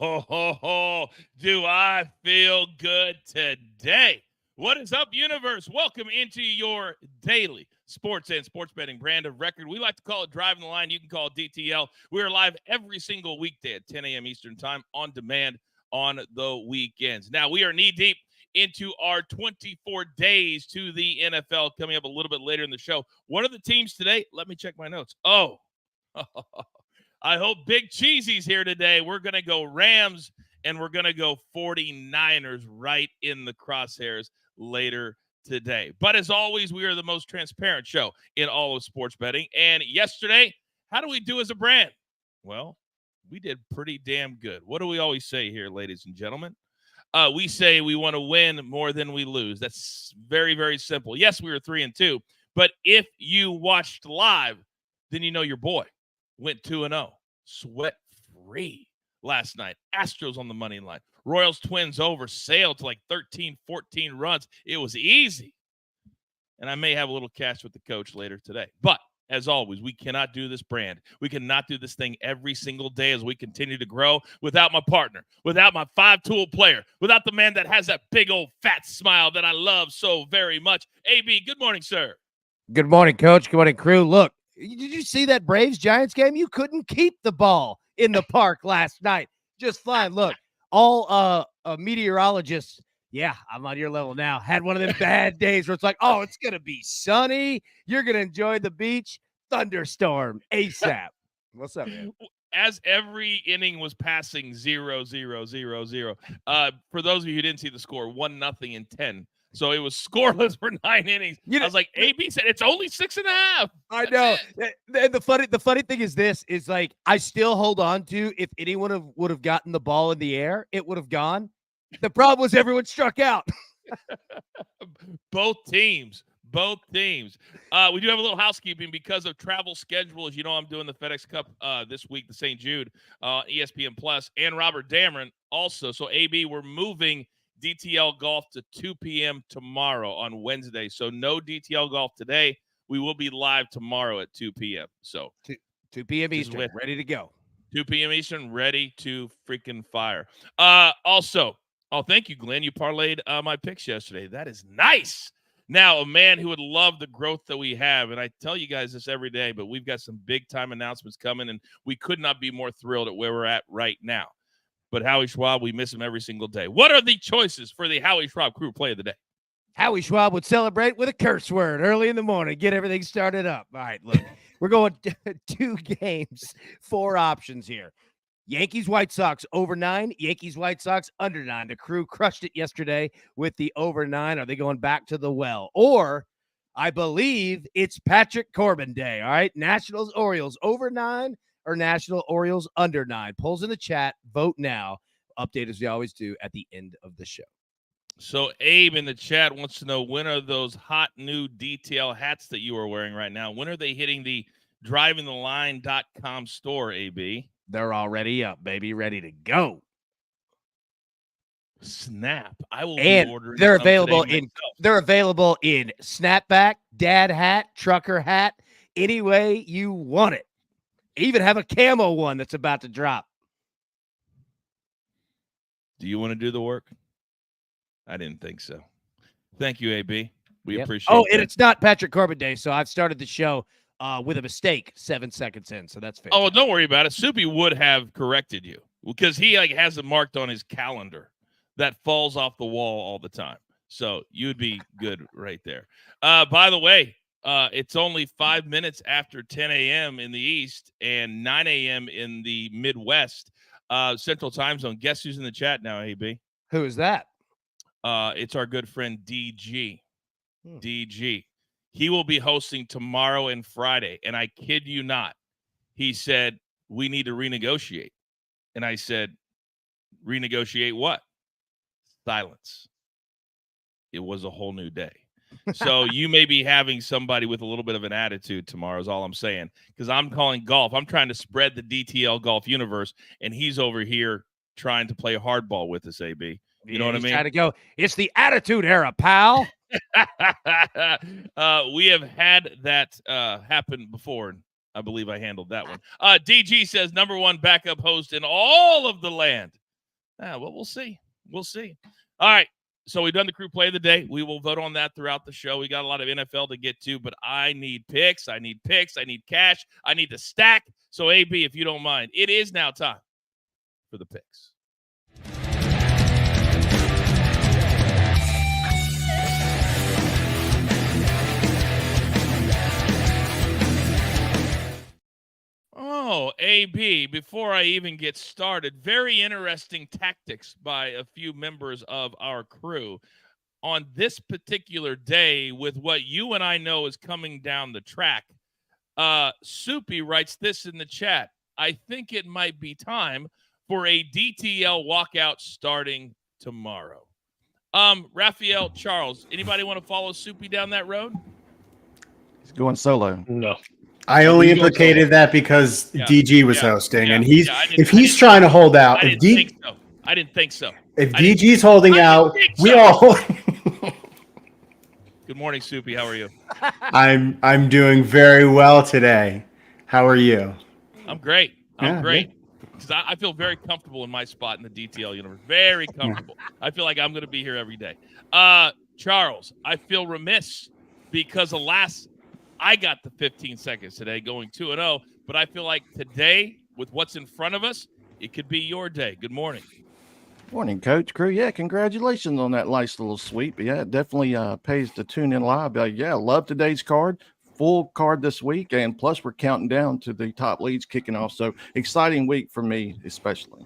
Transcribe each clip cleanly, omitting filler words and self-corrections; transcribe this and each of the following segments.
Do I feel good today? What is up, universe? Welcome into your daily sports and sports betting brand of record. We like to call it Driving the Line. You can call it DTL. We are live every single weekday at 10 a.m. Eastern Time on demand on the weekends. Now, we are knee-deep into our 24 days to the NFL coming up a little bit later in the show. What are the teams today? Let me check my notes. Oh, I hope Big Cheesy's here today. We're going to go Rams and we're going to go 49ers right in the crosshairs later today. But as always, we are the most transparent show in all of sports betting. And yesterday, how do we do as a brand? Well, we did pretty damn good. What do we always say here, ladies and gentlemen? We say we want to win more than we lose. That's very, very simple. Yes, we were 3-2, but if you watched live, then you know your boy went 2-0, sweat-free last night. Astros on the money line. Royals Twins over, sailed to like 13, 14 runs. It was easy. And I may have a little cash with the coach later today. But as always, we cannot do this brand. We cannot do this thing every single day as we continue to grow without my partner, without my five-tool player, without the man that has that big old fat smile that I love so very much. AB, good morning, sir. Good morning, Coach. Good morning, crew. Look, did you see that Braves-Giants game? You couldn't keep the ball in the park last night. Just fine. Look, all meteorologists, yeah, I'm on your level now, had one of them bad days where it's like, oh, it's going to be sunny. You're going to enjoy the beach. Thunderstorm ASAP. What's up, man? As every inning was passing 0-0-0-0. For those of you who didn't see the score, 1-0 in 10. So it was scoreless for 9 innings. I was like, AB said it's only 6.5. I know. And the funny thing is this is like I still hold on to if anyone would have gotten the ball in the air, it would have gone. The problem was everyone struck out. Both teams. We do have a little housekeeping because of travel schedules. You know, I'm doing the FedEx Cup this week, the St. Jude, ESPN Plus, and Robert Dameron also. So, AB, we're moving DTL golf to 2 p.m. tomorrow on Wednesday. So no DTL golf today. We will be live tomorrow at 2 p.m. So 2 p.m. Eastern, ready to go. 2 p.m. Eastern, ready to freaking fire. Also, thank you, Glenn. You parlayed my picks yesterday. That is nice. Now, a man who would love the growth that we have, and I tell you guys this every day, but we've got some big-time announcements coming, and we could not be more thrilled at where we're at right now. But Howie Schwab, we miss him every single day. What are the choices for the Howie Schwab crew play of the day? Howie Schwab would celebrate with a curse word early in the morning, get everything started up. All right, look, we're going 2 games, 4 options here. Yankees, White Sox over 9, Yankees, White Sox under 9. The crew crushed it yesterday with the over 9. Are they going back to the well? Or I believe it's Patrick Corbin Day. All right, Nationals, Orioles over 9 or National Orioles under 9. Polls in the chat. Vote now. Update as we always do at the end of the show. So Abe in the chat wants to know, when are those hot new DTL hats that you are wearing right now? When are they hitting the drivingtheline.com store, AB? They're already up, baby. Ready to go. Snap. I will be ordering. They're available in snapback, dad hat, trucker hat, any way you want it. Even have a camo one that's about to drop. Do you want to do the work? I didn't think so. Thank you, AB. We appreciate it. Oh, and it's not Patrick Corbin Day, so I've started the show with a mistake 7 seconds in, so that's fair. Oh, don't worry about it. Soupy would have corrected you because he has it marked on his calendar that falls off the wall all the time. So you'd be good right there. By the way, it's only 5 minutes after 10 a.m. in the East and 9 a.m. in the Midwest, Central Time Zone. Guess who's in the chat now, AB? Who is that? It's our good friend DG. DG. He will be hosting tomorrow and Friday. And I kid you not, he said, we need to renegotiate. And I said, renegotiate what? Silence. It was a whole new day. So you may be having somebody with a little bit of an attitude tomorrow is all I'm saying. Because I'm calling golf. I'm trying to spread the DTL golf universe. And he's over here trying to play hardball with us, AB. You know what I mean? Trying to go, it's the attitude era, pal. We have had that happen before, and I believe I handled that one. DG says, #1 backup host in all of the land Well, we'll see. We'll see. All right. So we've done the crew play of the day. We will vote on that throughout the show. We got a lot of NFL to get to, but I need picks. I need cash. I need to stack. So, AB, if you don't mind, it is now time for the picks. Oh, AB, before I even get started, very interesting tactics by a few members of our crew on this particular day with what you and I know is coming down the track. Soupy writes this in the chat. I think it might be time for a DTL walkout starting tomorrow. Raphael, Charles, anybody want to follow Soupy down that road? He's going solo. No. I only implicated that because DG was hosting, and if he's trying to hold out, I didn't think so. If DG's holding out, we all. Good morning, Soupy. How are you? I'm doing very well today. How are you? I'm great. I'm great. Because I feel very comfortable in my spot in the DTL universe. Very comfortable. I feel like I'm going to be here every day. Charles, I feel remiss because alas, I got the 15 seconds today going 2-0, but I feel like today, with what's in front of us, it could be your day. Good morning. Morning, Coach Crew. Yeah, congratulations on that nice little sweep. Yeah, it definitely pays to tune in live. Love today's card. Full card this week, and plus we're counting down to the top leads kicking off. So exciting week for me, especially.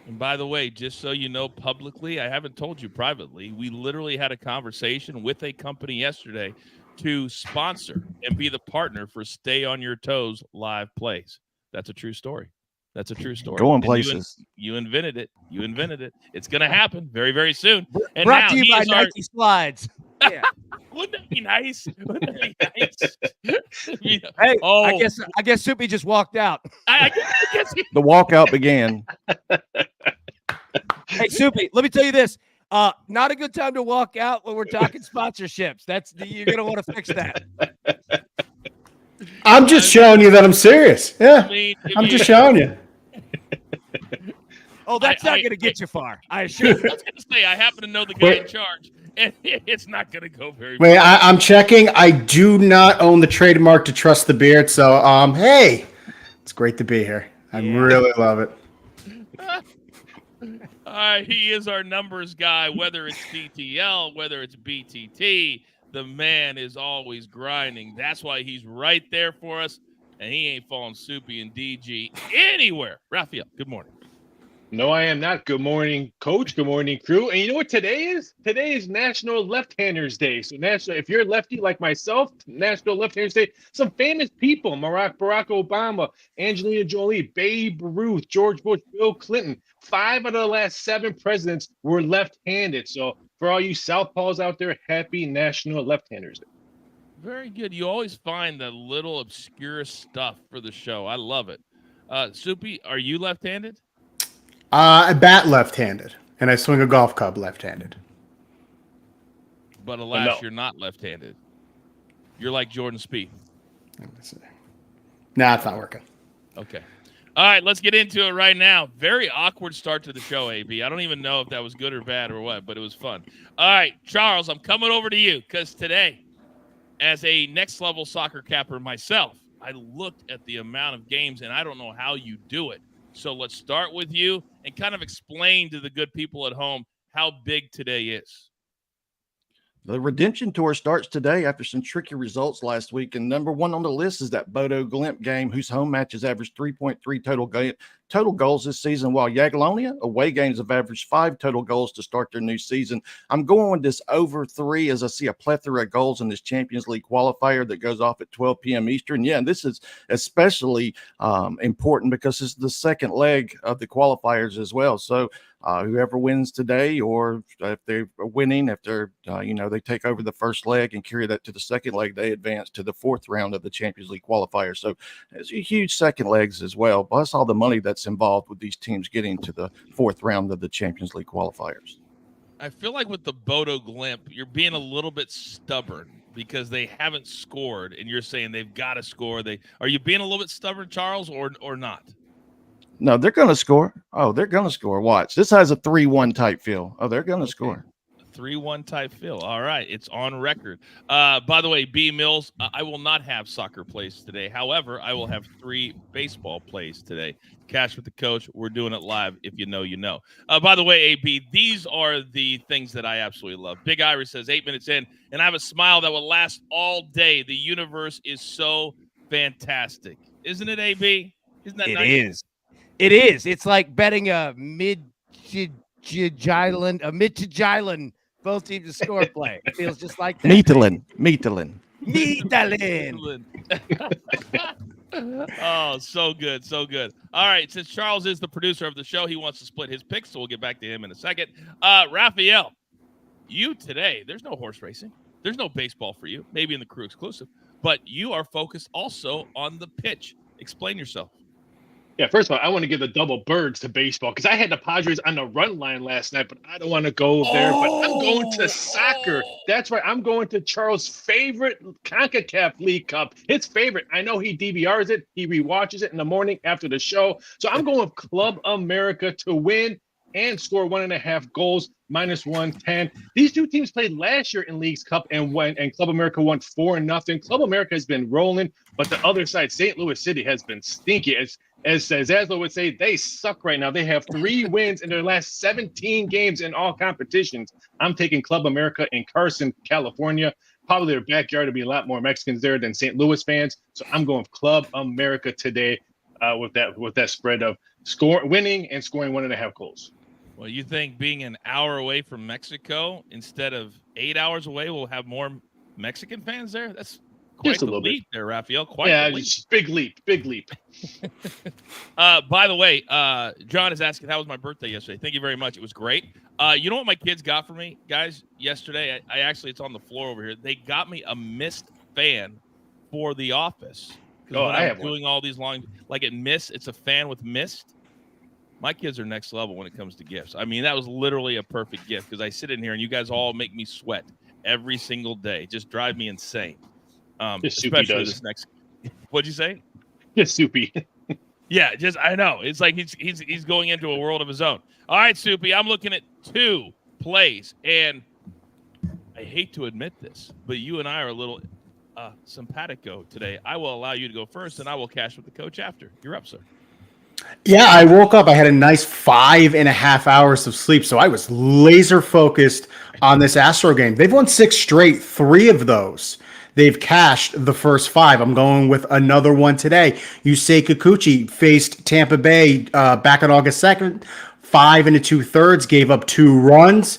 And by the way, just so you know publicly, I haven't told you privately, we literally had a conversation with a company yesterday to sponsor and be the partner for Stay on Your Toes live plays. That's a true story. That's a true story. Going places. You invented it. You invented it. It's going to happen very, very soon. And brought to you by Nike Slides. Yeah. Wouldn't that be nice? Wouldn't that be nice? Hey, I guess Soupy just walked out. I guess the walkout began. Hey, Soupy, let me tell you this. Not a good time to walk out when we're talking sponsorships. You're gonna want to fix that. I'm just showing you that I'm serious. Yeah, I'm just showing you. Oh, that's not going to get you far. I assure you. I was going to say, I happen to know the guy in charge, and it's not going to go very far. Wait, I'm checking. I do not own the trademark to Trust the Beard, so hey, it's great to be here. I really love it. He is our numbers guy, whether it's DTL, whether it's BTT. The man is always grinding. That's why he's right there for us, and he ain't falling Soupy and DG anywhere. Raphael, good morning. No, I am not. Good morning, Coach. Good morning, crew. And you know what today is? Today is National Left-Handers Day. So if you're a lefty like myself, National Left-Handers Day. Some famous people: Barack Obama, Angelina Jolie, Babe Ruth, George Bush, Bill Clinton. 5 out of the last 7 presidents were left-handed. So for all you southpaws out there, happy National Left-Handers Day. Very good. You always find the little obscure stuff for the show. I love it. Soupy, are you left-handed? I bat left-handed, and I swing a golf club left-handed. But alas, You're not left-handed. You're like Jordan Spieth. Nah, it's not working. Okay. All right, let's get into it right now. Very awkward start to the show, AB. I don't even know if that was good or bad or what, but it was fun. All right, Charles, I'm coming over to you because today, as a next-level soccer capper myself, I looked at the amount of games, and I don't know how you do it. So let's start with you and kind of explain to the good people at home how big today is. The Redemption Tour starts today after some tricky results last week. And number one on the list is that Bodo Glimt game, whose home matches averaged 3.3 total goals this season, while Jagiellonia away games have averaged 5 total goals to start their new season. I'm going with this over 3 as I see a plethora of goals in this Champions League qualifier that goes off at 12 p.m. Eastern. Yeah, and this is especially important because it's the second leg of the qualifiers as well. So whoever wins today, or if they're winning, if they're, they take over the first leg and carry that to the second leg, they advance to the 4th round of the Champions League qualifier. So it's a huge second legs as well. Plus all the money that's involved with these teams getting to the 4th round of the Champions League qualifiers. I feel like with the Bodo Glimt, you're being a little bit stubborn because they haven't scored, and you're saying they've got to score. Are you being a little bit stubborn, Charles, or not? No, they're going to score. Oh, they're going to score. Watch. This has a 3-1 type feel. Oh, they're going to score. 3-1 type feel. All right. It's on record. By the way, B. Mills, I will not have soccer plays today. However, I will have 3 baseball plays today. Cash with the coach. We're doing it live. If you know, you know. By the way, AB, these are the things that I absolutely love. Big Irish says 8 minutes in, and I have a smile that will last all day. The universe is so fantastic. Isn't it, AB? Isn't that nice? It is. It is. It's like betting a mid-to-Gilan, both teams to score play. It feels just like that. Meetalin. Oh, so good. So good. All right. Since Charles is the producer of the show, he wants to split his picks, so we'll get back to him in a second. Raphael, you today, there's no horse racing. There's no baseball for you, maybe in the crew exclusive, but you are focused also on the pitch. Explain yourself. Yeah, first of all, I want to give the double birds to baseball because I had the Padres on the run line last night, but I don't want to go there. But I'm going to soccer. That's right. I'm going to Charles' favorite CONCACAF League Cup. His favorite. I know he DVRs it. He rewatches it in the morning after the show. So I'm going with Club America to win and score 1.5 goals, -110. These two teams played last year in League's Cup and Club America won 4-0. Club America has been rolling, but the other side, St. Louis City, has been stinky. As Zaslow would say, they suck right now. They have 3 wins in their last 17 games in all competitions. I'm taking Club America in Carson, California. Probably their backyard will be a lot more Mexicans there than St. Louis fans. So I'm going with Club America today with that spread of winning and scoring 1.5 goals. Well, you think being an hour away from Mexico instead of 8 hours away will have more Mexican fans there? That's quite Just a the little leap there, Raphael. Quite the leap. Big leap. By the way, John is asking, how was my birthday yesterday? Thank you very much. It was great. You know what my kids got for me, guys, yesterday? I actually, it's on the floor over here. They got me a mist fan for the office. Oh, when I I'm have doing all these long, like it mist, it's a fan with mist. My kids are next level when it comes to gifts. I mean, that was literally a perfect gift because I sit in here and you guys all make me sweat every single day. Just drive me insane. Especially this next. What'd you say? Just Soupy. Yeah, I know. It's like he's going into a world of his own. All right, Soupy, I'm looking at 2 plays, and I hate to admit this, but you and I are a little simpatico today. I will allow you to go first, and I will cash with the coach after. You're up, sir. Yeah, I woke up. I had a nice 5.5 hours of sleep, so I was laser focused on this Astro game. They've won 6 straight, 3 of those. They've cashed the first 5. I'm going with another one today. Yusei Kikuchi faced Tampa Bay back on August 2nd. 5 2/3, gave up 2 runs.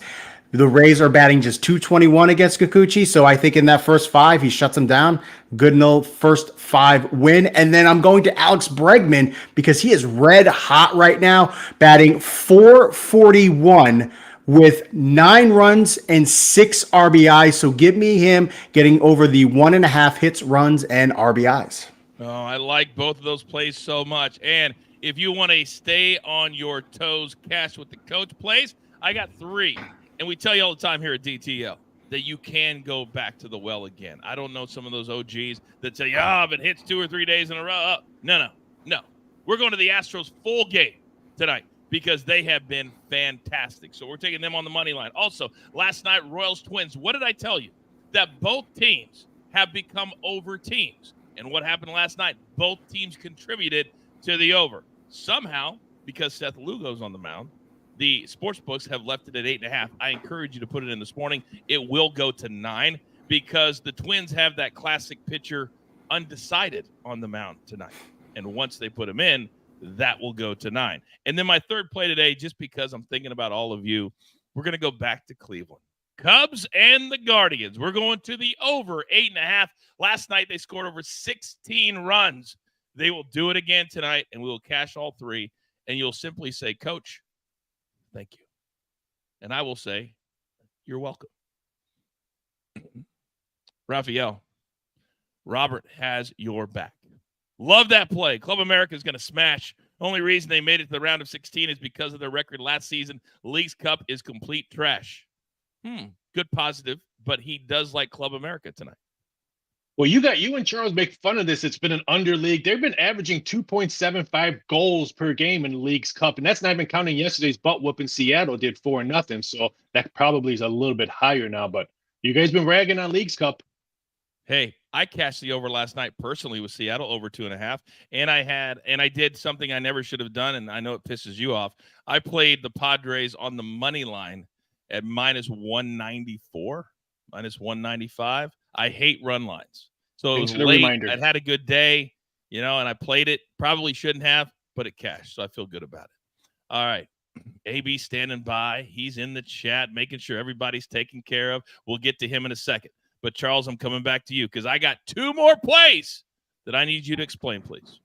The Rays are batting just .221 against Kikuchi, so I think in that first 5, he shuts them down. Good no first 5 win. And then I'm going to Alex Bregman because he is red hot right now, batting .441 with 9 runs and 6 RBIs. So give me him getting over the 1.5 hits, runs, and RBIs. Oh, I like both of those plays so much. And if you want to stay on your toes, cash with the coach plays, I got 3. And we tell you all the time here at DTL that you can go back to the well again. I don't know some of those OGs that say, if it hits 2 or 3 days in a row. No. We're going to the Astros full game tonight because they have been fantastic. So we're taking them on the money line. Also, last night, Royals Twins. What did I tell you? That both teams have become over teams. And what happened last night? Both teams contributed to the over. Somehow, because Seth Lugo's on the mound, the sports books have left it at 8.5. I encourage you to put it in this morning. It will go to 9 because the Twins have that classic pitcher undecided on the mound tonight. And once they put him in, that will go to 9. And then my third play today, just because I'm thinking about all of you, we're going to go back to Cleveland. Cubs and the Guardians. We're going to the over 8.5. Last night, they scored over 16 runs. They will do it again tonight, and we will cash all 3. And you'll simply say, Coach, thank you. And I will say, you're welcome. Raphael, Robert has your back. Love that play. Club America is going to smash. Only reason they made it to the round of 16 is because of their record last season. League's Cup is complete trash. Good positive, but he does like Club America tonight. Well, you and Charles make fun of this. It's been an under league. They've been averaging 2.75 goals per game in the League's Cup, and that's not even counting yesterday's butt whooping. Seattle did 4-0, so that probably is a little bit higher now. But you guys been ragging on League's Cup. Hey, I cashed the over last night personally with Seattle over 2.5, and I did something I never should have done, and I know it pisses you off. I played the Padres on the money line at minus 194, minus 195. I hate run lines. So it was late. I'd had a good day, and I played it. Probably shouldn't have, but it cashed, so I feel good about it. All right. AB standing by. He's in the chat, making sure everybody's taken care of. We'll get to him in a second. But, Charles, I'm coming back to you because I got 2 more plays that I need you to explain, please.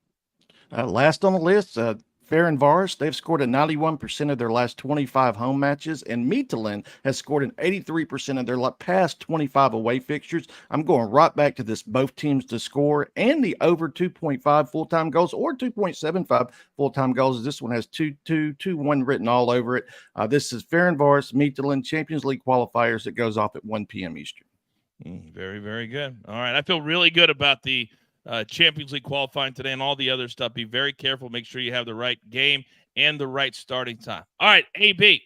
Last on the list, Fair and Vars, they've scored a 91% of their last 25 home matches, and Midtjylland has scored an 83% of their past 25 away fixtures. I'm going right back to this, both teams to score, and the over 2.5 full-time goals or 2.75 full-time goals. This one has 2-2-2-1 written all over it. This is Fair and Vars, Midtjylland Champions League qualifiers. It goes off at 1 p.m. Eastern. Very, very good. All right. I feel really good about the Champions League qualifying today and all the other stuff. Be very careful. Make sure you have the right game and the right starting time. All right, AB,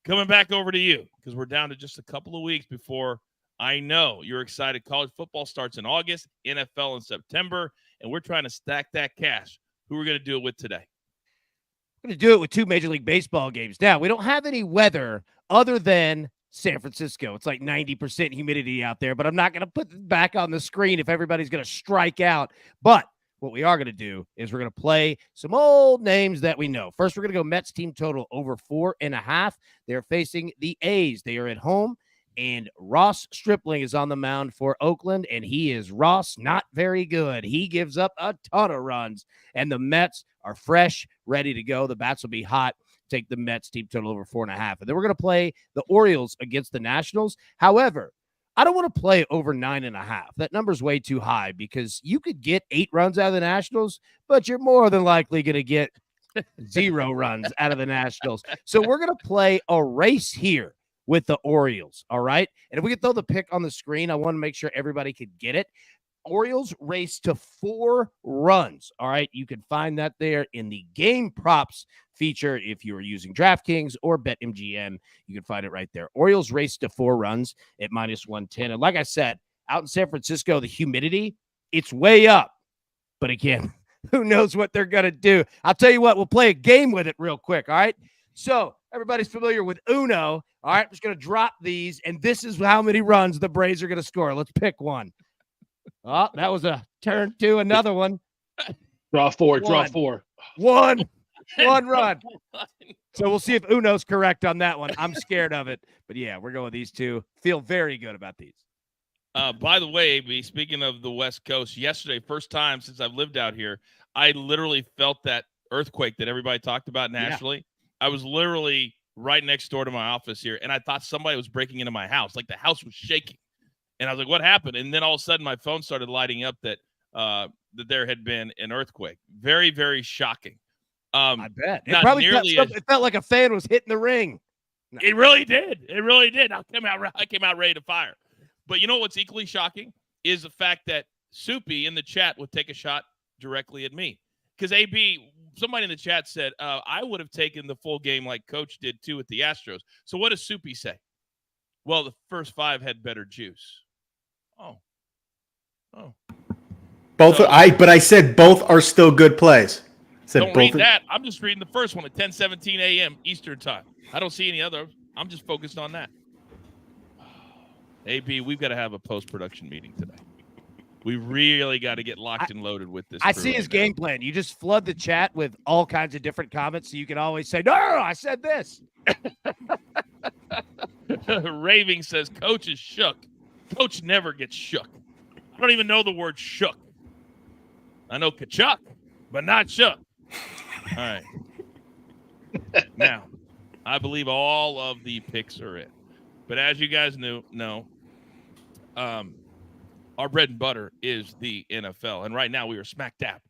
coming back over to you because we're down to just a couple of weeks before I know you're excited. College football starts in August, NFL in September, and we're trying to stack that cash. Who are we going to do it with today? We're going to do it with 2 Major League Baseball games. Now, we don't have any weather other than San Francisco. It's like 90% humidity out there, but I'm not going to put it back on the screen if everybody's going to strike out. But what we are going to do is we're going to play some old names that we know. First, we're going to go Mets team total over 4.5. They're facing the A's. They are at home, and Ross Stripling is on the mound for Oakland, and he is Ross, not very good. He gives up a ton of runs, and the Mets are fresh, ready to go. The bats will be hot. Take the Mets team total over 4.5. And then we're going to play the Orioles against the Nationals. However, I don't want to play over 9.5. That number's way too high because you could get 8 runs out of the Nationals, but you're more than likely going to get 0 runs out of the Nationals. So we're going to play a race here with the Orioles, all right? And if we could throw the pick on the screen, I want to make sure everybody could get it. Orioles race to 4 runs. All right. You can find that there in the game props feature. If you are using DraftKings or BetMGM, you can find it right there. Orioles race to 4 runs at minus 110. And like I said, out in San Francisco, the humidity, it's way up. But again, who knows what they're going to do? I'll tell you what, we'll play a game with it real quick. All right. So everybody's familiar with Uno. All right. I'm just going to drop these. And this is how many runs the Braves are going to score. Let's pick one. Oh, that was a turn to another one. Draw 4. Draw 4. One run. So we'll see if Uno's correct on that one. I'm scared of it. But yeah, we're going with these 2. Feel very good about these. By the way, AB, speaking of the West Coast, yesterday, first time since I've lived out here, I literally felt that earthquake that everybody talked about nationally. Yeah. I was literally right next door to my office here, and I thought somebody was breaking into my house. Like the house was shaking. And I was like, what happened? And then all of a sudden my phone started lighting up that there had been an earthquake. Very, very shocking. I bet. It probably it felt like a fan was hitting the ring. No. It really did. It really did. I came out ready to fire. But you know what's equally shocking is the fact that Soupy in the chat would take a shot directly at me. Because AB, somebody in the chat said, I would have taken the full game like Coach did too with the Astros. So what does Soupy say? Well, the first 5 had better juice. Oh. Both so, but I said both are still good plays. Don't read that. I'm just reading the first one at 10:17 a.m. Eastern time. I don't see any other. I'm just focused on that. AB, we've got to have a post-production meeting today. We really got to get locked and loaded with this. I see his game plan. You just flood the chat with all kinds of different comments so you can always say, no, I said this. Raving says, Coach is shook. Coach never gets shook. I don't even know the word shook. I know Kachuk, but not shook. All right. Now, I believe all of the picks are in. But as you guys know, our bread and butter is the NFL. And right now we are smack dab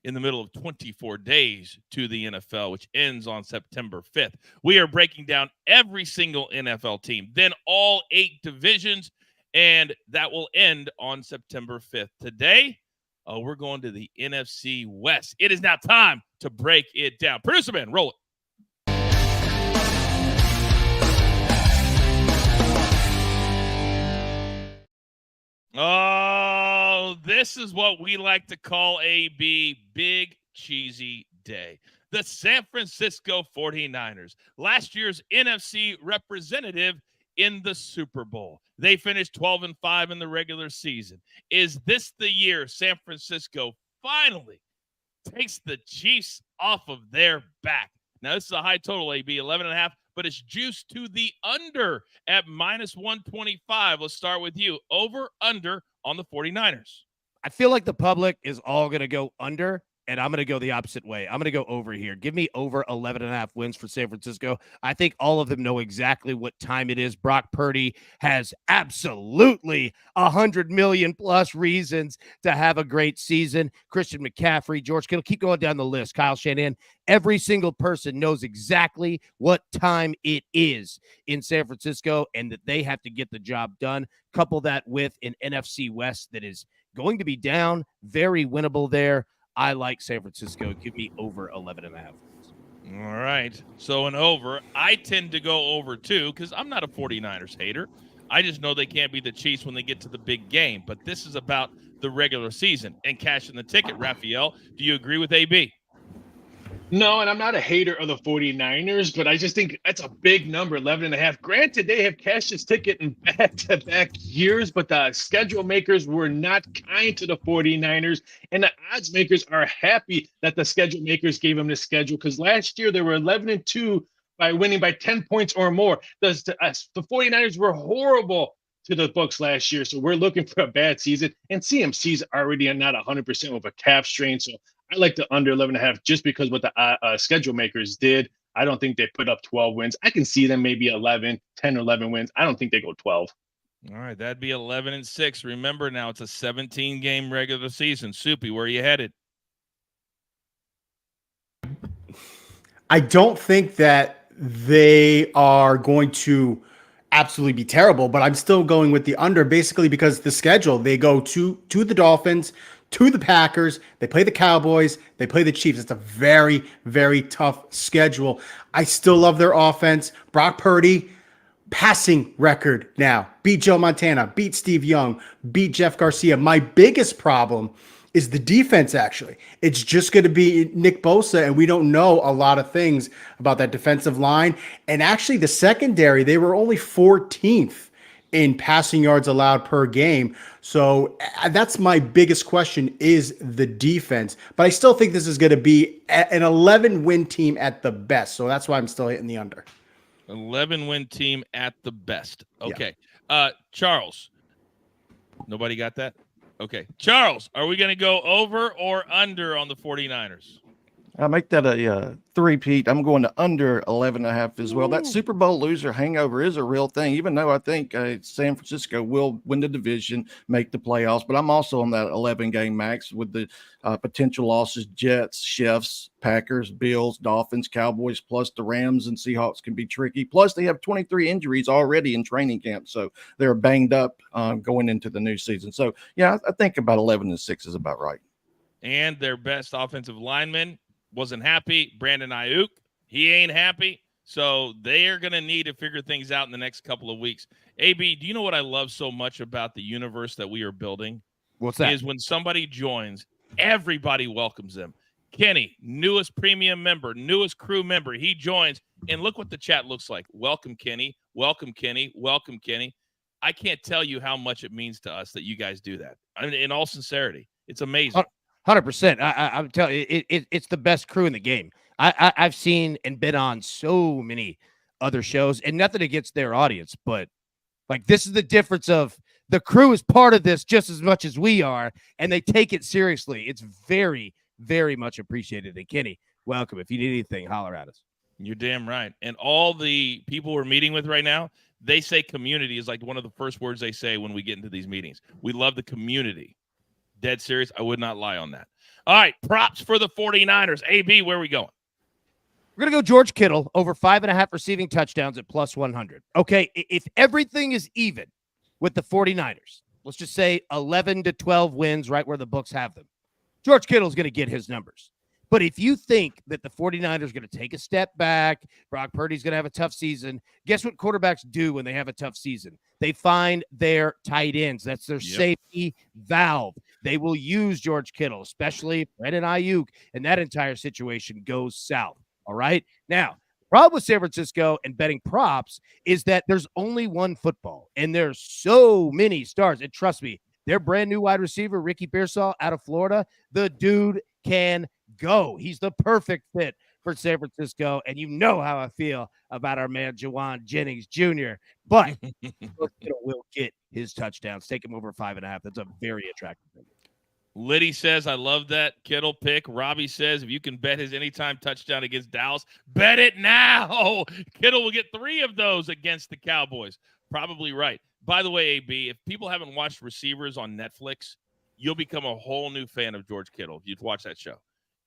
in the middle of 24 days to the NFL, which ends on September 5th. We are breaking down every single NFL team, then all 8 divisions, and that will end on September 5th. Today, we're going to the NFC West. It is now time to break it down. Producer man, roll it. Oh, this is what we like to call AB Big Cheesy Day. The San Francisco 49ers, last year's NFC representative in the Super Bowl. They finished 12-5 in the regular season. Is this the year San Francisco finally takes the Chiefs off of their back? Now, this is a high total, AB, 11.5, but it's juiced to the under at -125. Let's start with you. Over, under on the 49ers. I feel like the public is all going to go under, and I'm going to go the opposite way. I'm going to go over here. Give me over 11.5 wins for San Francisco. I think all of them know exactly what time it is. Brock Purdy has absolutely 100 million plus reasons to have a great season. Christian McCaffrey, George Kittle, keep going down the list. Kyle Shanahan. Every single person knows exactly what time it is in San Francisco and that they have to get the job done. Couple that with an NFC West that is going to be down, very winnable there. I like San Francisco. Give me over 11.5. All right. So an over. I tend to go over too because I'm not a 49ers hater. I just know they can't be the Chiefs when they get to the big game. But this is about the regular season and cashing the ticket. Raphael, do you agree with AB? No, and I'm not a hater of the 49ers, but I just think that's a big number, 11.5. Granted, they have cashed this ticket in back-to-back years, but the schedule makers were not kind to the 49ers, and the odds makers are happy that the schedule makers gave them this schedule because last year they were 11-2 by winning by 10 points or more. The 49ers were horrible to the books last year, so we're looking for a bad season, and CMC's already not 100% with a calf strain, so I like the under 11.5 just because what the schedule makers did. I don't think they put up 12 wins. I can see them maybe 10 or 11 wins. I don't think they go 12. All right, that'd be 11-6. Remember now, it's a 17-game regular season. Soupy, where are you headed? I don't think that they are going to absolutely be terrible, but I'm still going with the under basically because the schedule, they go to the Dolphins, to the Packers, they play the Cowboys, they play the Chiefs. It's a very, very tough schedule. I still love their offense. Brock Purdy, passing record now. Beat Joe Montana, beat Steve Young, beat Jeff Garcia. My biggest problem is the defense, actually. It's just going to be Nick Bosa, and we don't know a lot of things about that defensive line. And actually, the secondary, they were only 14th in passing yards allowed per game. So that's my biggest question is the defense. But I still think this is going to be an 11-win team at the best. So that's why I'm still hitting the under. 11-win team at the best. Okay. Yeah. Charles. Nobody got that? Okay. Charles, are we going to go over or under on the 49ers? I make that a three-peat. I'm going to under 11.5 as well. That Super Bowl loser hangover is a real thing, even though I think San Francisco will win the division, make the playoffs. But I'm also on that 11-game max with the potential losses. Jets, Chiefs, Packers, Bills, Dolphins, Cowboys, plus the Rams and Seahawks can be tricky. Plus, they have 23 injuries already in training camp, so they're banged up going into the new season. So, yeah, I think about 11-6 is about right. And their best offensive lineman wasn't happy. Brandon Ayuk, he ain't happy. So they are going to need to figure things out in the next couple of weeks. AB, do you know what I love so much about the universe that we are building? What's that? Is when somebody joins, everybody welcomes them. Kenny, newest premium member, newest crew member, he joins, and look what the chat looks like. Welcome, Kenny. Welcome, Kenny. Welcome, Kenny. I can't tell you how much it means to us that you guys do that. I mean, in all sincerity, it's amazing. 100%. I'm telling you, it's the best crew in the game. I've seen and been on so many other shows, and nothing against their audience, but like this is the difference of the crew is part of this just as much as we are, and they take it seriously. It's very, very much appreciated. And Kenny, welcome. If you need anything, holler at us. You're damn right. And all the people we're meeting with right now, they say community is like one of the first words they say when we get into these meetings. We love the community. Dead serious. I would not lie on that. All right. Props for the 49ers. AB, where are we going? We're going to go George Kittle over 5.5 receiving touchdowns at plus 100. Okay. If everything is even with the 49ers. Let's just say 11 to 12 wins, right where the books have them. George Kittle's going to get his numbers. But if you think that the 49ers are going to take a step back, Brock Purdy's going to have a tough season, guess what quarterbacks do when they have a tough season? They find their tight ends. That's their safety valve. They will use George Kittle, especially if Brandon Ayuk, and that entire situation goes south. All right? Now, the problem with San Francisco and betting props is that there's only one football, and there's so many stars. And trust me, their brand new wide receiver, Ricky Pearsall out of Florida, the dude can go. He's the perfect fit for San Francisco, and you know how I feel about our man Juwan Jennings Jr. But will get his touchdowns. Take him over 5.5. That's a very attractive thing. Liddy says, I love that Kittle pick. Robbie says, if you can bet his anytime touchdown against Dallas, bet it now. Kittle will get 3 of those against the Cowboys. Probably right. By the way, AB, if people haven't watched Receivers on Netflix, you'll become a whole new fan of George Kittle if you watch that show.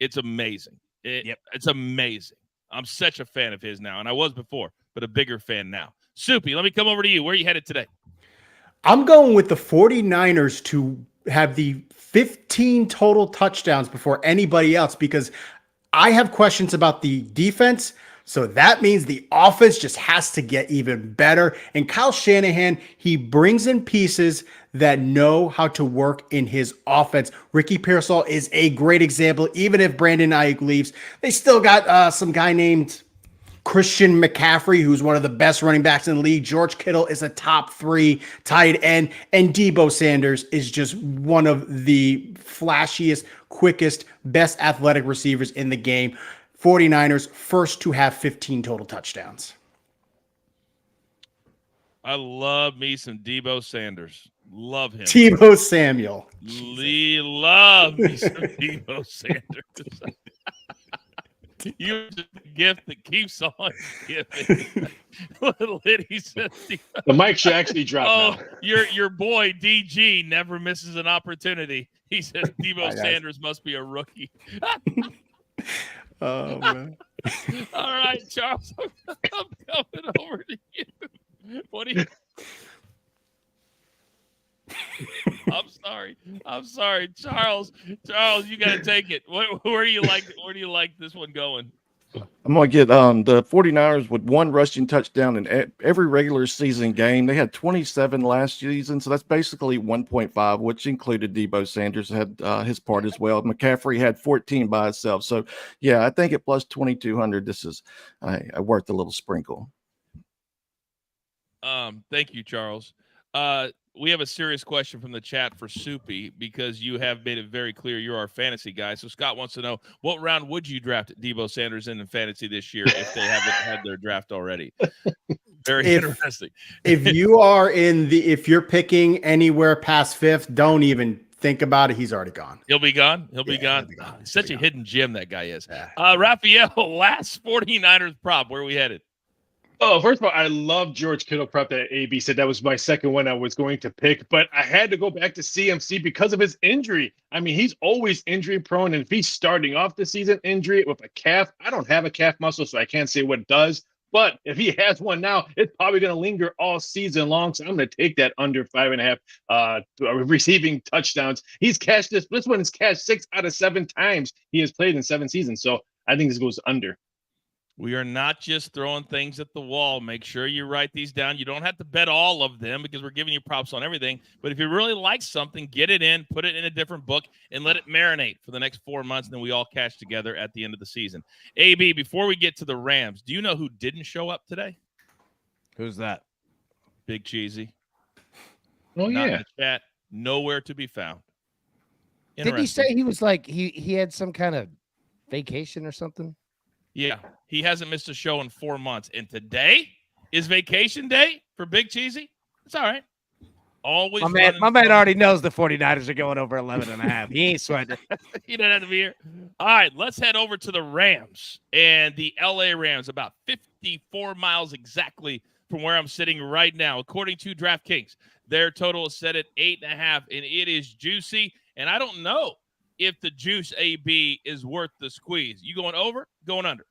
It's amazing. It's amazing. I'm such a fan of his now, and I was before, but a bigger fan now. Soupy, let me come over to you. Where are you headed today? I'm going with the 49ers to have the 15 total touchdowns before anybody else because I have questions about the defense. So that means the offense just has to get even better. And Kyle Shanahan, he brings in pieces that know how to work in his offense. Ricky Pearsall is a great example. Even if Brandon Ayuk leaves, they still got some guy named Christian McCaffrey, who's one of the best running backs in the league. George Kittle is a top 3 tight end. And Deebo Sanders is just one of the flashiest, quickest, best athletic receivers in the game. 49ers first to have 15 total touchdowns. I love me some Deebo Sanders. Love him. Deebo Samuel. Love me some Deebo Sanders. You're just a gift that keeps on giving. Liddy says, The mic should actually drop now. Your boy DG never misses an opportunity. He says Deebo Sanders must be a rookie. Oh, man. All right, Charles, I'm coming over to you. What do you? I'm sorry, Charles. Charles, you got to take it. Where do you like this one going? I'm going to get the 49ers with 1 rushing touchdown in every regular season game. They had 27 last season, so that's basically 1.5, which included Deebo Sanders had his part as well. McCaffrey had 14 by itself. So, yeah, I think at plus 2,200, this is worth a little sprinkle. Thank you, Charles. We have a serious question from the chat for Soupy because you have made it very clear you're our fantasy guy. So Scott wants to know, what round would you draft Deebo Sanders in fantasy this year if they haven't had their draft already? Very interesting. If you're picking anywhere past 5th, don't even think about it. He's already gone. He'll be gone. He'll be gone. Such a hidden gem that guy is. Raphael, last 49ers prop. Where are we headed? Oh, first of all, I love George Kittle prop that AB said. That was my second one I was going to pick, but I had to go back to CMC because of his injury. I mean, he's always injury prone, and if he's starting off the season injury with a calf, I don't have a calf muscle, so I can't say what it does. But if he has one now, it's probably going to linger all season long. So I'm going to take that under 5.5 receiving touchdowns. He's cashed this one is cashed 6 out of 7 times he has played in 7 seasons. So I think this goes under. We are not just throwing things at the wall. Make sure you write these down. You don't have to bet all of them because we're giving you props on everything. But if you really like something, get it in, put it in a different book, and let it marinate for the next 4 months. And then we all cash together at the end of the season. AB, before we get to the Rams, do you know who didn't show up today? Who's that? Big Cheesy. Oh, Not yeah. in the chat. Nowhere to be found. Did he say he was like he had some kind of vacation or something? Yeah, he hasn't missed a show in 4 months. And today is vacation day for Big Cheesy. It's all right. Always. My man already knows the 49ers are going over 11.5. He ain't sweating. He doesn't have to be here. All right, let's head over to the Rams. And the LA Rams, about 54 miles exactly from where I'm sitting right now. According to DraftKings, their total is set at 8.5, and it is juicy. And I don't know if the juice AB is worth the squeeze. You going over? Going under?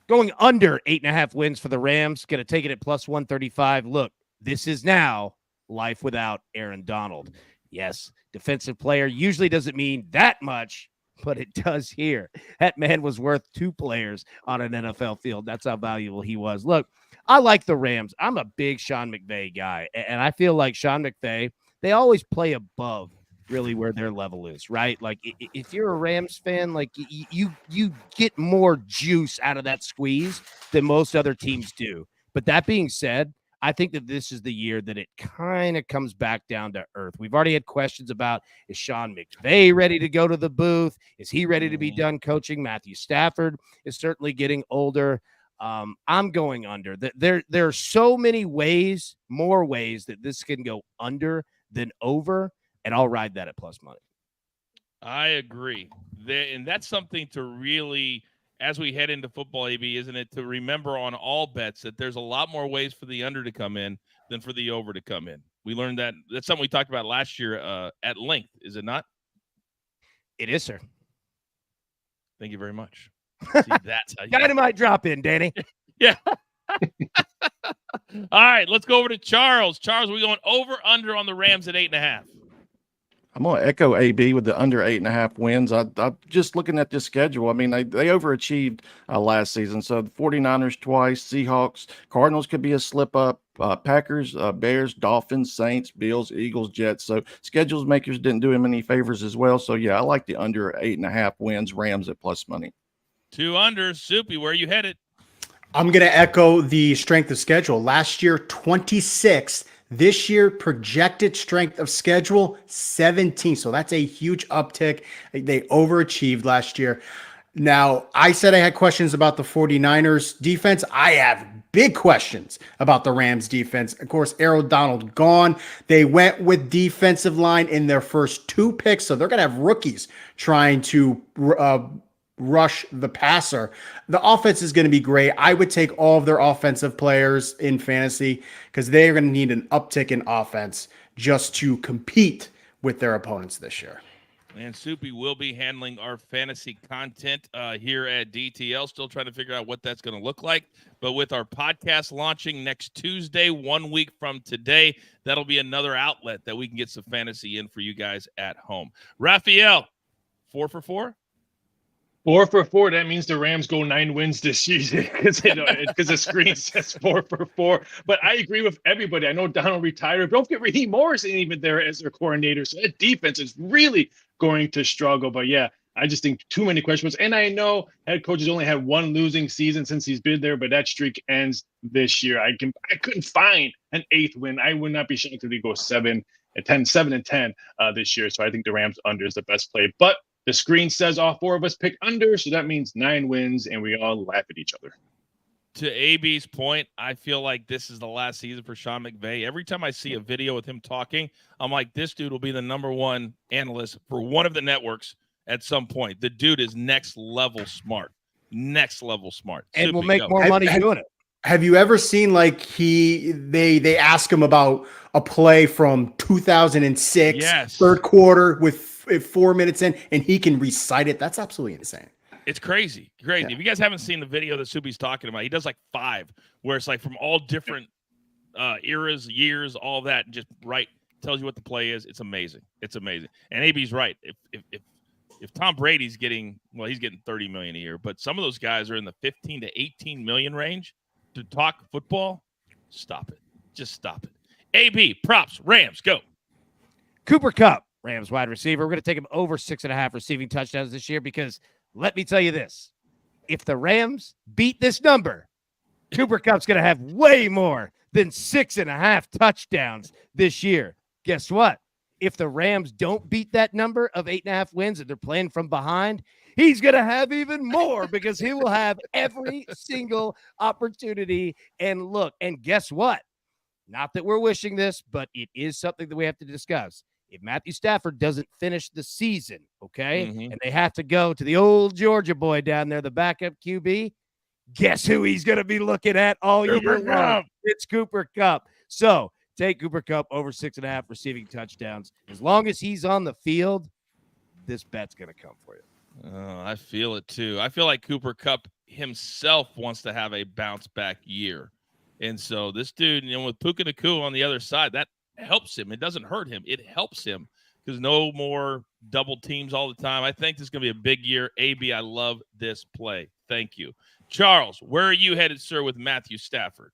Going under 8.5 wins for the Rams. Going to take it at plus 135. Look, this is now life without Aaron Donald. Yes, defensive player usually doesn't mean that much, but it does here. That man was worth 2 players on an NFL field. That's how valuable he was. Look, I like the Rams. I'm a big Sean McVay guy, and I feel like Sean McVay, they always play above really where their level is, right? Like if you're a Rams fan, like you get more juice out of that squeeze than most other teams do. But that being said, I think that this is the year that it kind of comes back down to earth. We've already had questions about, is Sean McVay ready to go to the booth? Is he ready to be done coaching? Matthew Stafford is certainly getting older. I'm going under. There are so many ways, more ways that this can go under than over, and I'll ride that at plus money. I agree. And that's something to really, as we head into football, AB, isn't it, to remember on all bets that there's a lot more ways for the under to come in than for the over to come in. We learned that. That's something we talked about last year at length, is it not? It is, sir. Thank you very much. See, that's how you Dynamite drop in, Danny. Yeah. All right, let's go over to Charles. Charles, we're going over under on the Rams at 8.5. I'm going to echo AB with the under 8.5 wins. I'm just looking at this schedule. I mean, they overachieved last season. So the 49ers twice, Seahawks, Cardinals could be a slip up, Packers, Bears, Dolphins, Saints, Bills, Eagles, Jets. So schedules makers didn't do him any favors as well. So, yeah, I like the under 8.5 wins, Rams at plus money. 2 unders. Soupy, where are you headed? I'm going to echo the strength of schedule. Last year, 26. This year, projected strength of schedule, 17. So that's a huge uptick. They overachieved last year. Now, I said I had questions about the 49ers defense. I have big questions about the Rams defense. Of course, Aaron Donald gone. They went with defensive line in their first 2 picks. So they're going to have rookies trying to rush the passer. The offense is going to be great. I would take all of their offensive players in fantasy because they are going to need an uptick in offense just to compete with their opponents this year. And Soupy will be handling our fantasy content here at DTL. Still trying to figure out what that's going to look like. But with our podcast launching next Tuesday, 1 week from today, that'll be another outlet that we can get some fantasy in for you guys at home. Raphael, 4 for 4? 4 for 4. That means the Rams go 9 wins this season because the screen says 4 for 4. But I agree with everybody. I know Donald retired. Don't get Raheem Morrison even there as their coordinator. So that defense is really going to struggle. But yeah, I just think too many questions. And I know head coaches only had 1 losing season since he's been there, but that streak ends this year. I couldn't find an 8th win. I would not be shocked if they go 7 and 10 this year. So I think the Rams under is the best play. But the screen says all 4 of us pick under, so that means 9 wins, and we all laugh at each other. To AB's point, I feel like this is the last season for Sean McVay. Every time I see a video with him talking, I'm like, this dude will be the #1 analyst for one of the networks at some point. The dude is next level smart. Next level smart. And Soupy, will make go. more money doing it. Have you ever seen like they ask him about a play from 2006, Yes. third quarter with 4 minutes in, and he can recite it? That's absolutely insane. It's crazy. Crazy. Yeah. If you guys haven't seen the video that Soupy's talking about, he does like 5, where it's like from all different eras, years, all that, and just tells you what the play is. It's amazing. It's amazing. And AB's right. If Tom Brady's getting, well, he's getting $30 million a year, but some of those guys are in the 15 to 18 million range to talk football. Stop it. Just stop it. AB, props, Rams, go. Cooper Kupp, Rams wide receiver. We're going to take him over 6.5 receiving touchdowns this year because let me tell you this. If the Rams beat this number, Cooper Kupp's going to have way more than 6.5 touchdowns this year. Guess what? If the Rams don't beat that number of 8.5 wins and they're playing from behind, he's going to have even more because he will have every single opportunity. And look, and guess what? Not that we're wishing this, but it is something that we have to discuss. If Matthew Stafford doesn't finish the season, okay, and they have to go to the old Georgia boy down there, the backup QB, guess who he's going to be looking at all year long? It's Cooper Kupp. So take Cooper Kupp over 6.5 receiving touchdowns. As long as he's on the field, this bet's going to come for you. Oh, I feel it too. I feel like Cooper Kupp himself wants to have a bounce back year. And so this dude, with Puka Nacua on the other side, that helps him. It doesn't hurt him. It helps him because no more double teams all the time. I think this is going to be a big year. AB, I love this play. Thank you. Charles, where are you headed, sir, with Matthew Stafford?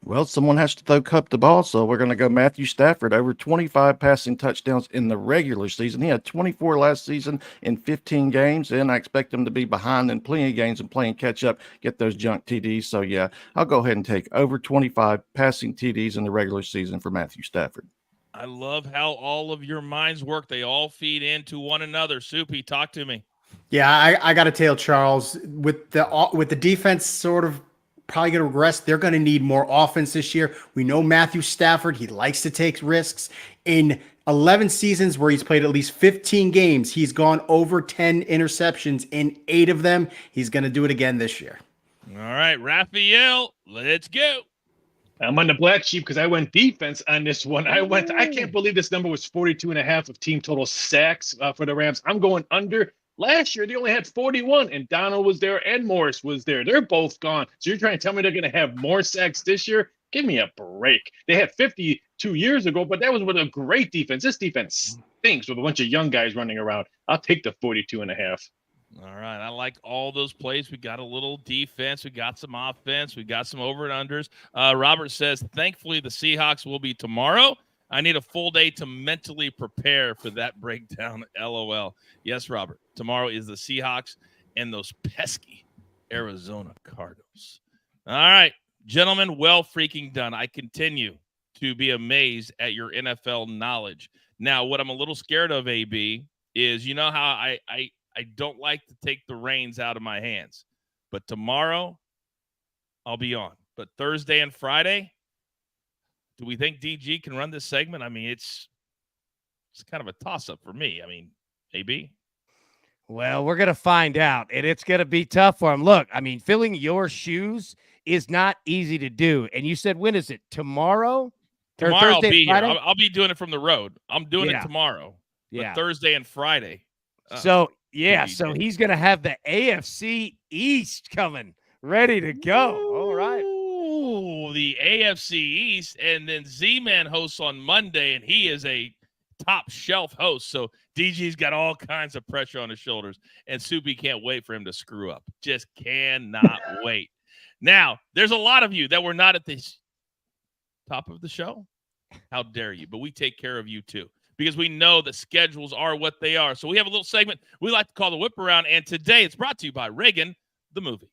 Well, someone has to throw Cup the ball, so we're going to go Matthew Stafford. Over 25 passing touchdowns in the regular season. He had 24 last season in 15 games, and I expect him to be behind in plenty of games and playing catch up, get those junk TDs. So, yeah, I'll go ahead and take over 25 passing TDs in the regular season for Matthew Stafford. I love how all of your minds work. They all feed into one another. Soupy, talk to me. Yeah, I got to tell Charles with the defense sort of probably going to regress. They're going to need more offense this year. We know Matthew Stafford, he likes to take risks. In 11 seasons where he's played at least 15 games, he's gone over 10 interceptions in 8 of them. He's going to do it again this year. All right, Raphael, let's go. I'm on the black sheep because I went defense on this one. I can't believe this number was 42.5 of team total sacks for the Rams. I'm going under. Last year, they only had 41, and Donald was there and Morris was there. They're both gone. So you're trying to tell me they're going to have more sacks this year? Give me a break. They had 52 years ago, but that was with a great defense. This defense stinks with a bunch of young guys running around. I'll take the 42.5. All right, I like all those plays. We got a little defense. We got some offense. We got some over and unders. Robert says, thankfully, the Seahawks will be tomorrow. I need a full day to mentally prepare for that breakdown. LOL. Yes, Robert. Tomorrow is the Seahawks and those pesky Arizona Cardinals. All right, gentlemen, well freaking done. I continue to be amazed at your NFL knowledge. Now, what I'm a little scared of, AB, is you know how I don't like to take the reins out of my hands. But tomorrow, I'll be on. But Thursday and Friday, do we think DG can run this segment? I mean, it's kind of a toss-up for me. I mean, AB? Well, we're going to find out, and it's going to be tough for him. Look, I mean, filling your shoes is not easy to do. And you said, when is it? Tomorrow? Tomorrow I'll be here. I'll be doing it from the road. I'm doing it tomorrow. Yeah. Thursday and Friday. So he's going to have the AFC East coming, ready to go. All right. Ooh, the AFC East, and then Z-Man hosts on Monday, and he is a top shelf host. So DG's got all kinds of pressure on his shoulders, and Soupy can't wait for him to screw up. Just cannot wait. Now, there's a lot of you that were not at the top of the show. How dare you? But we take care of you too, because we know the schedules are what they are. So we have a little segment we like to call the Whip Around, and today it's brought to you by Reagan, the movie.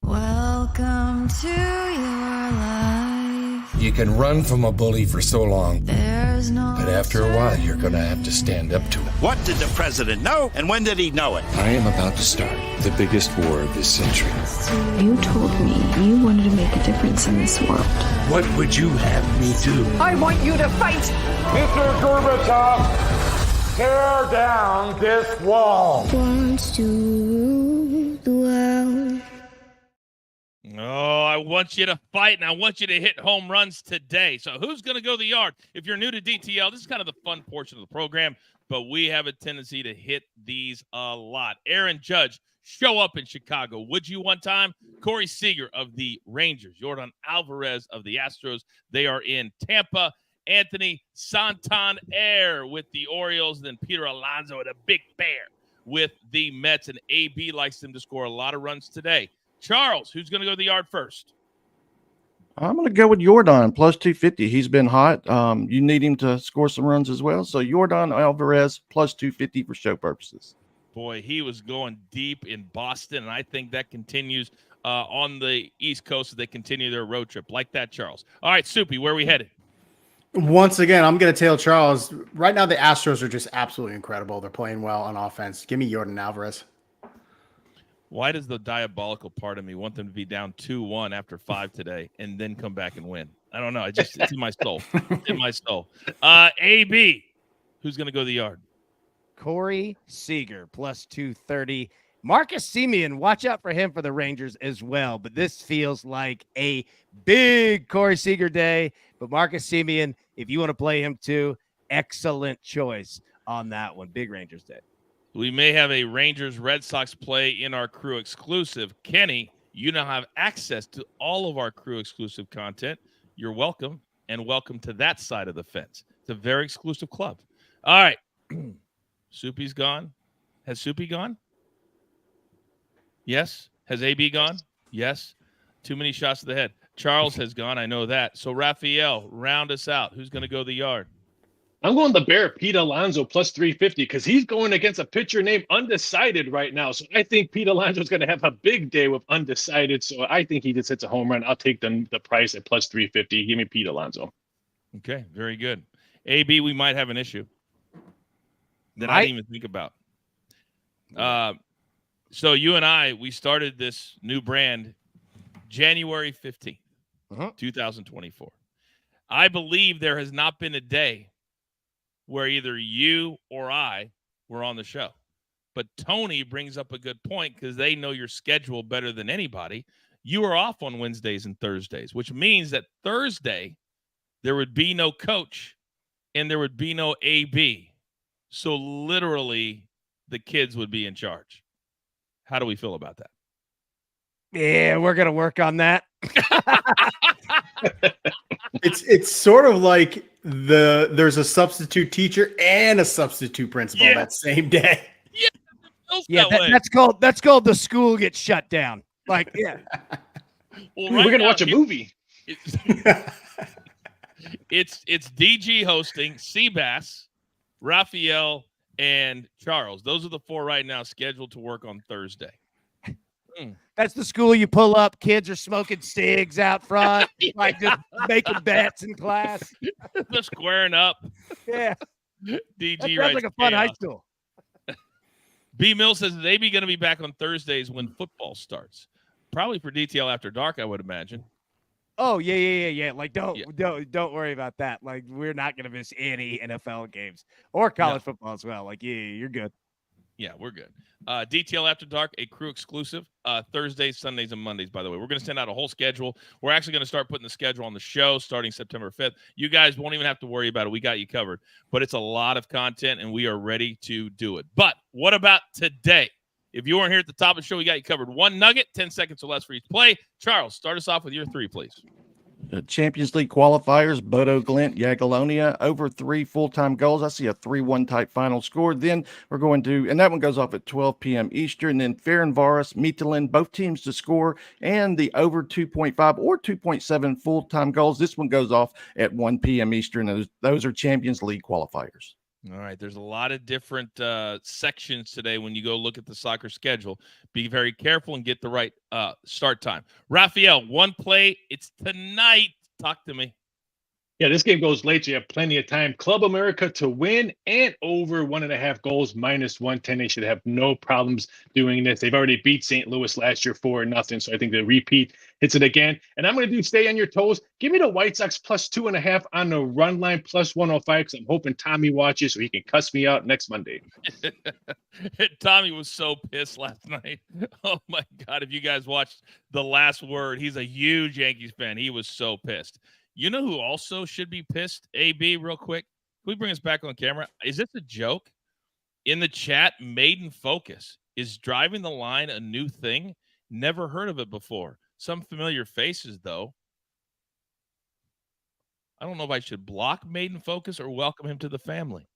Welcome to your life. You can run from a bully for so long, There's no but after a while, you're going to have to stand up to him. What did the president know, and when did he know it? I am about to start the biggest war of this century. You told me you wanted to make a difference in this world. What would you have me do? I want you to fight! Mr. Gorbachev, tear down this wall. Wants to rule the world. Oh, I want you to fight, and I want you to hit home runs today. So who's going to go the yard? If you're new to DTL, this is kind of the fun portion of the program, but we have a tendency to hit these a lot. Aaron Judge, show up in Chicago. Would you one time? Corey Seager of the Rangers. Jordan Alvarez of the Astros. They are in Tampa. Anthony Santander with the Orioles. Then Peter Alonso at a Big Bear with the Mets. And AB likes them to score a lot of runs today. Charles, who's going to go to the yard first? I'm going to go with Jordan, plus 250. He's been hot. You need him to score some runs as well. So Jordan Alvarez, plus 250 for show purposes. Boy, he was going deep in Boston, and I think that continues on the East Coast as they continue their road trip. Like that, Charles. All right, Soupy, where are we headed? Once again, I'm going to tell Charles, right now the Astros are just absolutely incredible. They're playing well on offense. Give me Jordan Alvarez. Why does the diabolical part of me want them to be down 2-1 after 5 today and then come back and win? I don't know. It's in my soul. It's in my soul. AB, who's going to go to the yard? Corey Seager, plus 230. Marcus Semien, watch out for him for the Rangers as well. But this feels like a big Corey Seager day. But Marcus Semien, if you want to play him too, excellent choice on that one. Big Rangers day. We may have a Rangers-Red Sox play in our crew exclusive. Kenny, you now have access to all of our crew exclusive content. You're welcome. and welcome to that side of the fence. It's a very exclusive club. All right. Soupy's gone. Has Soupy gone? Yes. Has AB gone? Yes. Too many shots to the head. Charles has gone. I know that. So, Raphael, round us out. Who's going to go the yard? I'm going the Bear, Pete Alonso, plus 350, because he's going against a pitcher named Undecided right now. So I think Pete Alonso is going to have a big day with Undecided. So I think he just hits a home run. I'll take the price at plus 350. Give me Pete Alonso. Okay, very good. AB, we might have an issue that I didn't even think about. So you and I, we started this new brand January 15th, 2024. I believe there has not been a day where either you or I were on the show. But Tony brings up a good point because they know your schedule better than anybody. You are off on Wednesdays and Thursdays, which means that Thursday there would be no coach and there would be no AB. So literally the kids would be in charge. How do we feel about that? Yeah, we're going to work on that. It's sort of like there's a substitute teacher and a substitute principal that same day. Yeah, that's called the school gets shut down. Like, yeah. Well, we're gonna watch a movie. It's DG hosting, Seabass, Raphael, and Charles. Those are the four right now scheduled to work on Thursday. That's the school you pull up. Kids are smoking cigs out front, like just making bets in class. They're squaring up. Yeah. DG that writes like a fun chaos. high school. B. Mill says they be going to be back on Thursdays when football starts. Probably for DTL After Dark, I would imagine. Oh, yeah. Like, don't worry about that. Like, we're not going to miss any NFL games or college football as well. Like, yeah, you're good. Yeah, we're good. DTL After Dark, a crew exclusive. Thursdays, Sundays, and Mondays, by the way. We're going to send out a whole schedule. We're actually going to start putting the schedule on the show starting September 5th. You guys won't even have to worry about it. We got you covered. But it's a lot of content, and we are ready to do it. But what about today? If you weren't here at the top of the show, we got you covered. One nugget, 10 seconds or less for each play. Charles, start us off with your three, please. Champions League qualifiers, Bodo Glint, Jagiellonia, over 3 full-time goals. I see a 3-1 type final score. Then we're going to, and that one goes off at 12 p.m. Eastern. Then Ferencváros, Midtjylland, both teams to score, and the over 2.5 or 2.7 full-time goals. This one goes off at 1 p.m. Eastern. Those are Champions League qualifiers. All right, there's a lot of different sections today when you go look at the soccer schedule. Be very careful and get the right start time. Raphael, one play. It's tonight. Talk to me. Yeah, this game goes late. So you have plenty of time. Club America to win and over 1.5 goals, minus 110. They should have no problems doing this. They've already beat St. Louis last year 4-0. So I think the repeat hits it again. And I'm going to do stay on your toes. Give me the White Sox plus 2.5 on the run line, plus 105, because I'm hoping Tommy watches so he can cuss me out next Monday. Tommy was so pissed last night. Oh, my God. If you guys watched The Last Word, he's a huge Yankees fan. He was so pissed. You know who also should be pissed, AB, real quick? Can we bring us back on camera? Is this a joke? In the chat, Maiden Focus. Is driving the line a new thing? Never heard of it before. Some familiar faces, though. I don't know if I should block Maiden Focus or welcome him to the family.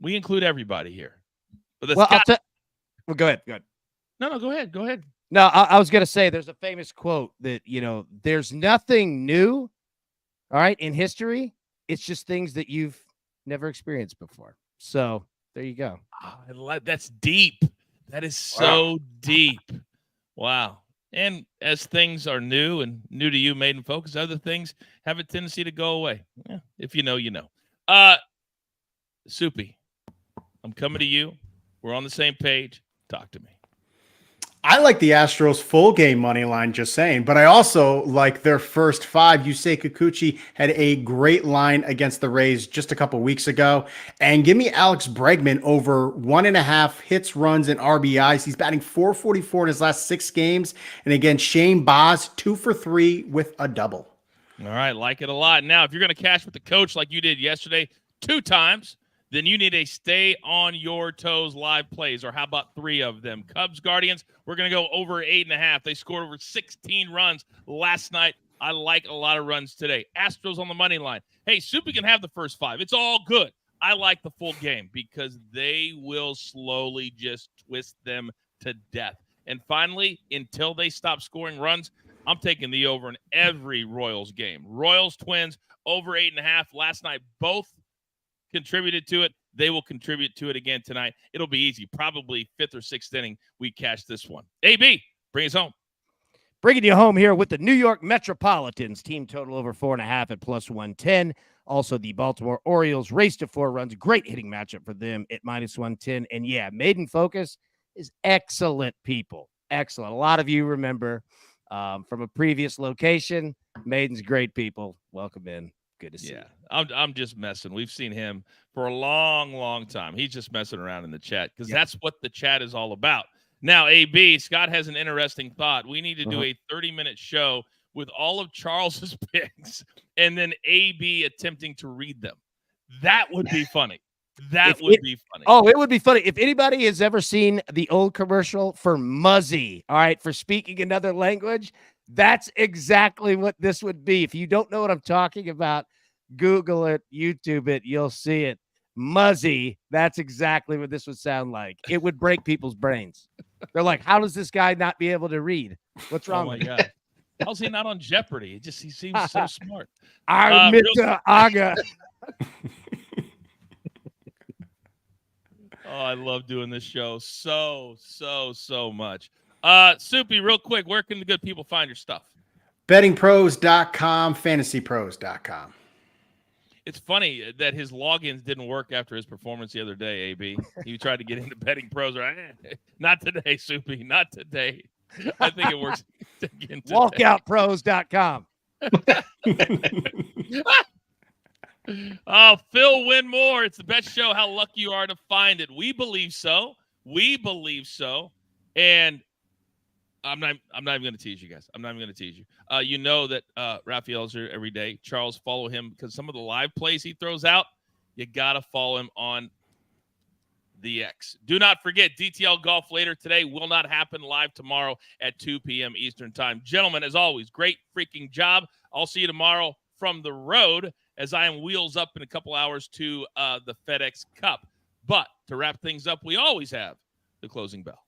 We include everybody here. But Well, go ahead. No, go ahead. Go ahead. No, I was going to say there's a famous quote that, there's nothing new. All right, in history, it's just things that you've never experienced before. So there you go. Oh, that's deep. That is so deep. Wow. And as things are new and new to you, Maiden Focus, other things have a tendency to go away. Yeah, if you know, you know. Soupy, I'm coming to you. We're on the same page. Talk to me. I like the Astros full game money line, just saying, but I also like their first 5. Yusei Kikuchi had a great line against the Rays just a couple weeks ago. And give me Alex Bregman over 1.5 hits, runs, and RBIs. He's batting .444 in his last 6 games. And again, Shane Baz, 2 for 3 with a double. All right, like it a lot. Now, if you're going to cash with the coach like you did yesterday 2 times, then you need a stay on your toes live plays, or how about 3 of them? Cubs Guardians, we're going to go over 8.5. They scored over 16 runs last night. I like a lot of runs today. Astros on the money line. Hey, Soupy can have the first 5. It's all good. I like the full game because they will slowly just twist them to death. And finally, until they stop scoring runs, I'm taking the over in every Royals game. Royals, Twins, over 8.5 last night. Both contributed to it. They will contribute to it again tonight. It'll be easy. Probably 5th or 6th inning, we cash this one. AB, bring us home. Bringing you home here with the New York Metropolitans. Team total over 4.5 at +110. Also, the Baltimore Orioles race to 4 runs. Great hitting matchup for them at -110. And yeah, Maiden Focus is excellent people. Excellent. A lot of you remember from a previous location. Maiden's great people. Welcome in. Good to see you. I'm just messing. We've seen him for a long, long time. He's just messing around in the chat because that's what the chat is all about. Now, AB, Scott has an interesting thought. We need to do a 30-minute show with all of Charles's picks and then AB attempting to read them. That would be funny. That would be funny. Oh, it would be funny. If anybody has ever seen the old commercial for Muzzy, all right, for speaking another language, that's exactly what this would be. If you don't know what I'm talking about, Google it, YouTube it, you'll see it. Muzzy, that's exactly what this would sound like. It would break people's brains. They're like, how does this guy not be able to read? What's wrong with God. How's he not on Jeopardy? He seems so smart. Aga. Oh, I love doing this show so much. Soupy, real quick, where can the good people find your stuff? Bettingpros.com, fantasypros.com. It's funny that his logins didn't work after his performance the other day, AB. He tried to get into Betting Pros. Right? Not today, Soupy. Not today. I think it works again today. Walkoutpros.com. Oh, Phil Winmore. It's the best show. How lucky you are to find it. We believe so. We believe so. And I'm not even going to tease you guys. I'm not even going to tease you. You know that Raphael's here every day. Charles, follow him because some of the live plays he throws out, you got to follow him on the X. Do not forget, DTL Golf later today will not happen live tomorrow at 2 p.m. Eastern time. Gentlemen, as always, great freaking job. I'll see you tomorrow from the road as I am wheels up in a couple hours to the FedEx Cup. But to wrap things up, we always have the closing bell.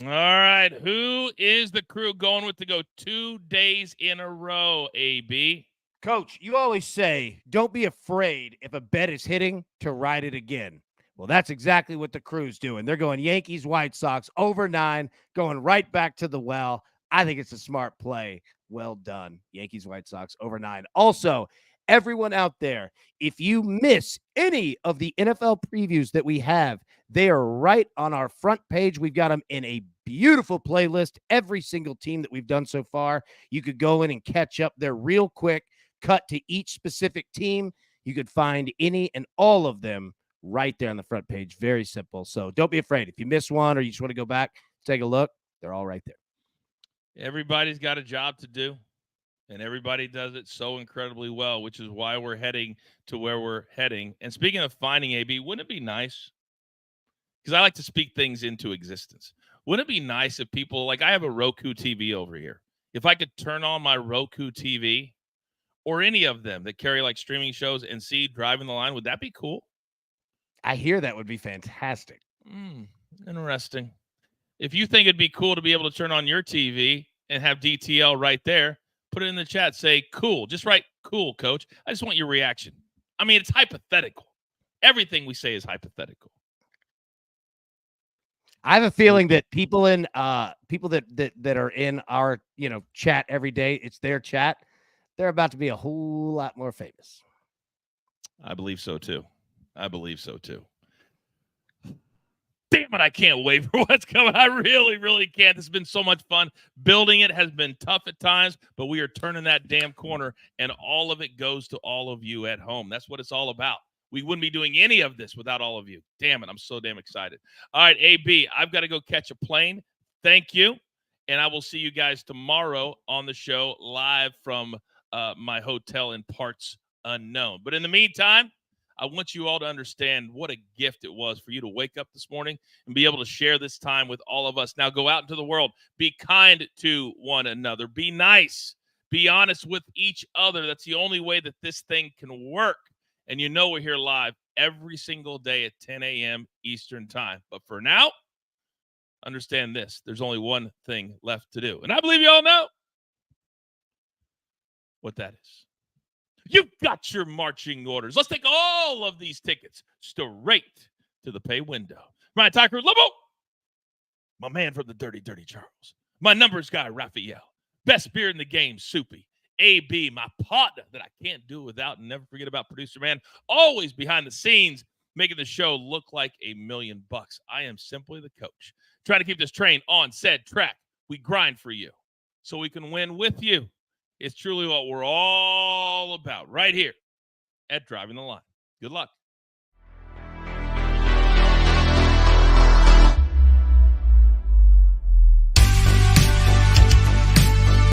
All right, who is the crew going with to go 2 days in a row, AB? Coach, you always say, don't be afraid if a bet is hitting to ride it again. Well, that's exactly what the crew's doing. They're going Yankees, White Sox, over 9, going right back to the well. I think it's a smart play. Well done. Yankees, White Sox, over 9. Also, everyone out there, if you miss any of the NFL previews that we have, they are right on our front page. We've got them in a beautiful playlist. Every single team that we've done so far, you could go in and catch up there real quick, cut to each specific team. You could find any and all of them right there on the front page. Very simple. So don't be afraid. If you miss one or you just want to go back, take a look. They're all right there. Everybody's got a job to do, and everybody does it so incredibly well, which is why we're heading to where we're heading. And speaking of finding AB, wouldn't it be nice? Because I like to speak things into existence. Wouldn't it be nice if people, like I have a Roku TV over here. If I could turn on my Roku TV or any of them that carry like streaming shows and see Driving the Line, would that be cool? I hear that would be fantastic. Interesting. If you think it'd be cool to be able to turn on your TV and have DTL right there, put it in the chat. Say, cool. Just write, cool, coach. I just want your reaction. I mean, it's hypothetical. Everything we say is hypothetical. I have a feeling that people in people that are in our chat every day, it's their chat, they're about to be a whole lot more famous. I believe so too. Damn it, I can't wait for what's coming. I really, really can't. This has been so much fun. Building it has been tough at times, but we are turning that damn corner, and all of it goes to all of you at home. That's what it's all about. We wouldn't be doing any of this without all of you. Damn it, I'm so damn excited. All right, AB, I've got to go catch a plane. Thank you, and I will see you guys tomorrow on the show live from my hotel in parts unknown. But in the meantime, I want you all to understand what a gift it was for you to wake up this morning and be able to share this time with all of us. Now go out into the world. Be kind to one another. Be nice. Be honest with each other. That's the only way that this thing can work. And you know we're here live every single day at 10 a.m. Eastern time. But for now, understand this. There's only one thing left to do. And I believe you all know what that is. You've got your marching orders. Let's take all of these tickets straight to the pay window. My attacker, Lobo. My man from the Dirty Charles. My numbers guy, Raphael. Best beer in the game, Soupy. AB, my partner that I can't do without, and never forget about producer man. Always behind the scenes, making the show look like $1,000,000. I am simply the coach. Trying to keep this train on said track. We grind for you so we can win with you. It's truly what we're all about right here at Driving the Line. Good luck.